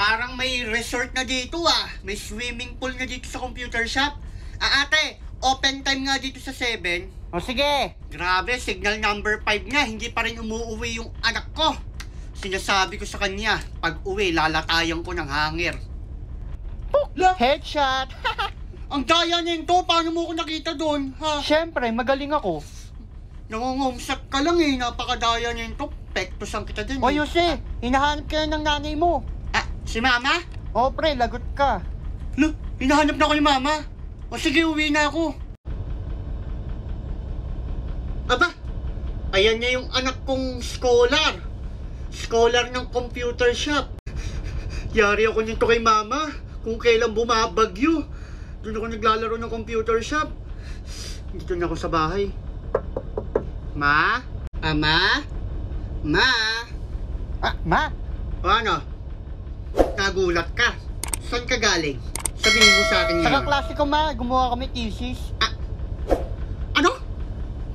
Parang may resort na dito ah. May swimming pool na dito sa computer shop. Ate, open time nga dito sa 7. O sige. Grabe, signal number 5 nga. Hindi pa rin umuuwi yung anak ko. Sinasabi ko sa kanya, pag uwi, lalatayan ko ng hangir. Headshot. Ang daya nito, paano mo ko nakita doon, ha? Siyempre, magaling ako. Nangungumsat ka lang eh, napakadaya nito. Pektos ang kita din. O Yose, hinahanap ka na ng nanay mo. Si mama? O pre, lagot ka. Lo, hinahanap na ko ni mama. O sige, uwi na ako. Aba, ayan niya yung anak kong scholar. Scholar ng computer shop. Yari ako nito kay mama. Kung kailan bumabagyo, doon ako naglalaro ng computer shop. Dito na ako sa bahay. Ma? Ama? Ma? Ma? O ano? Nagulat ka. Saan ka galing? Sabihin mo sa akin Sa ngayon. kaklase ko ma, gumawa kami thesis. Ano?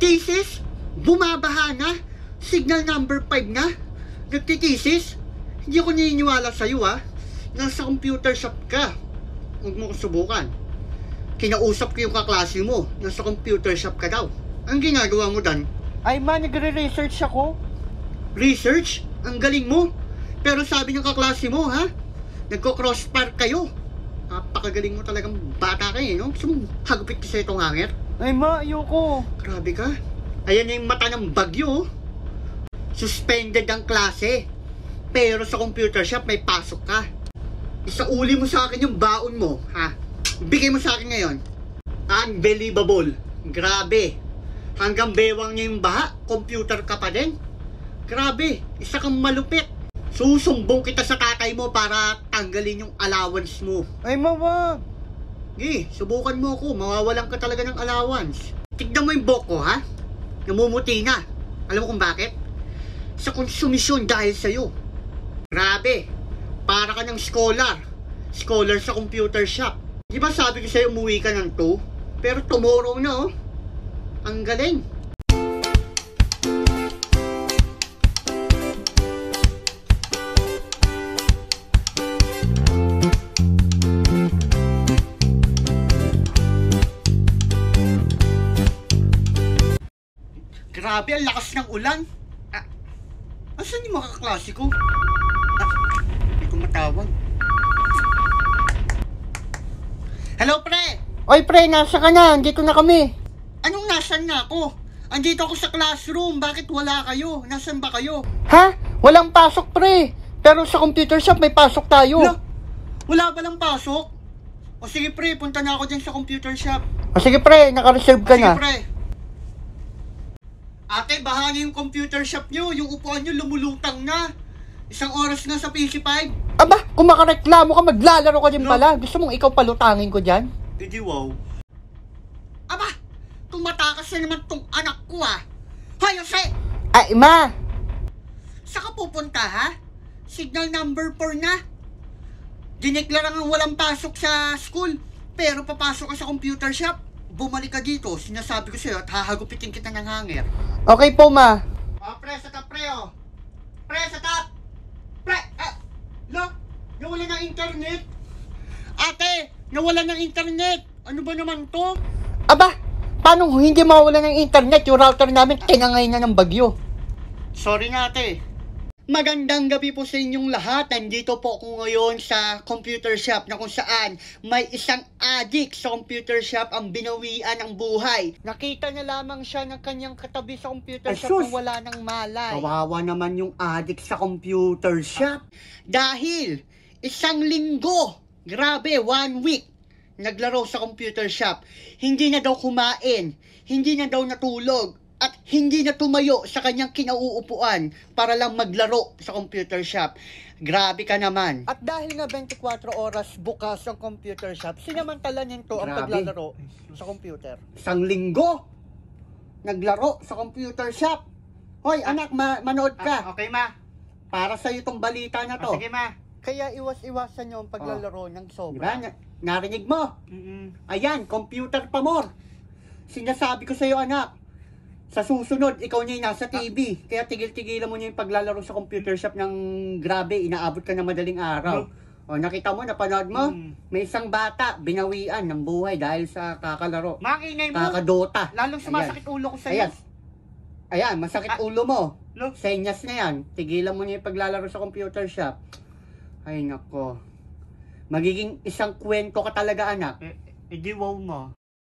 Thesis? Bumabaha na? Signal number 5 na? Nagtitesis? Hindi ako naniniwala sa'yo ha. Nasa computer shop ka. Huwag mo ko subukan. Kinausap ko yung kaklase mo. Nasa computer shop ka daw. Ang ginagawa mo dan? Ay ma, nagre-research ako. Research? Ang galing mo. Pero sabi ng kaklase mo ha, nagko-crossfire kayo. Napakagaling mo talagang bata kayo, no? Gusto mong hagupit ka sa itong hanger? Ay ma, ayoko. Grabe ka. Ayan na yung mata ng bagyo. Suspended ang klase. Pero sa computer shop may pasok ka. Isauli mo sa akin yung baon mo, ha? Bigay mo sa akin ngayon. Unbelievable. Grabe. Hanggang bewang niya yung baha, computer ka pa din. Grabe, isa kang malupit. Susumbong kita sa tatay mo para tanggalin yung allowance mo. Ay ma, wag. Subukan mo ako, mawawalan ka talaga ng allowance. Tignan mo yung buhok ko, ha? Namumuti na. Alam mo kung bakit? Sa konsumisyon dahil sa'yo. Grabe, para ka ng scholar. Scholar sa computer shop. Di ba sabi ko sa'yo umuwi ka ng 2? Pero tomorrow na, oh. Ang galing. Grabe, ang lakas ng ulan. Asan yung mga kaklase ko? Hindi ko matawag. Hello, pre! Oy pre, nasa ka na? Andito na kami. Anong nasan na ako? Andito ako sa classroom. Bakit wala kayo? Nasaan ba kayo? Ha? Walang pasok pre. Pero sa computer shop may pasok tayo. Wala ba lang pasok? O sige pre, punta na ako dyan sa computer shop. O sige pre, naka-reserve ka na. Sige pre. Ate, baha na yung computer shop nyo. Yung upuan nyo lumulutang na. Isang oras na sa PC5. Aba, kung makareklamo ka, maglalaro ka din pala. Gusto mong ikaw palutangin ko dyan? Hindi wow. Aba, tumatakas na naman tong anak ko ah. Hoy, Jose! Ay, ma! Saan ka pupunta ha? Signal number 4 na. Dineklara nga walang pasok sa school. Pero papasok ka sa computer shop. Bumalik ka dito. Sinasabi ko sa'yo at hahagupitin kita ng hanger. Okay po, ma. Pre, sa top, pre, oh. Pre, sa top! Pre, look, nawala ng internet. Ate, nawala ng internet. Ano ba naman to? Aba, paano hindi mawala ng internet? Yung router namin, tinangay na ng bagyo. Sorry na, ate. Magandang gabi po sa inyong lahat. Nandito po ako ngayon sa computer shop na kung saan may isang addict sa computer shop ang binawian ng buhay. Nakita niya lamang siya ng kanyang katabi sa computer Ay, shop sus! na wala ng malay. Kawawa naman yung addict sa computer shop. Dahil isang linggo, grabe, 1 week, naglaro sa computer shop. Hindi na daw kumain, hindi na daw natulog, at hindi na tumayo sa kanyang kinauupuan para lang maglaro sa computer shop. Grabe ka naman. At dahil nga 24 oras bukas ang computer shop, sinamantala nito ang Grabe. paglalaro sa computer. Isang linggo, naglaro sa computer shop. Hoy, anak, manood ka. Okay, ma. Para sa'yo itong balita na to. Sige, ma. Kaya iwas-iwasan nyo ang paglalaro ng sobra. Diba? Narinig mo? Ayan, computer pa more. Sinasabi ko sa'yo, anak. Sa susunod, ikaw niya yung nasa TV. Kaya tigil-tigilan mo niya yung paglalaro sa computer shop ng grabe. Inaabot ka na madaling araw. O, nakita mo, napanood mo? Hmm. May isang bata, binawian ng buhay dahil sa kakalaro. Makinay mo. Kakadota. Lalong sumasakit ulo ko sa'yo. Ayan. Ayan, masakit ulo mo. Look. Senyas na yan. Tigilan mo na yung paglalaro sa computer shop. Ay, nako. Magiging isang kwento ka talaga, anak. Di wow mo.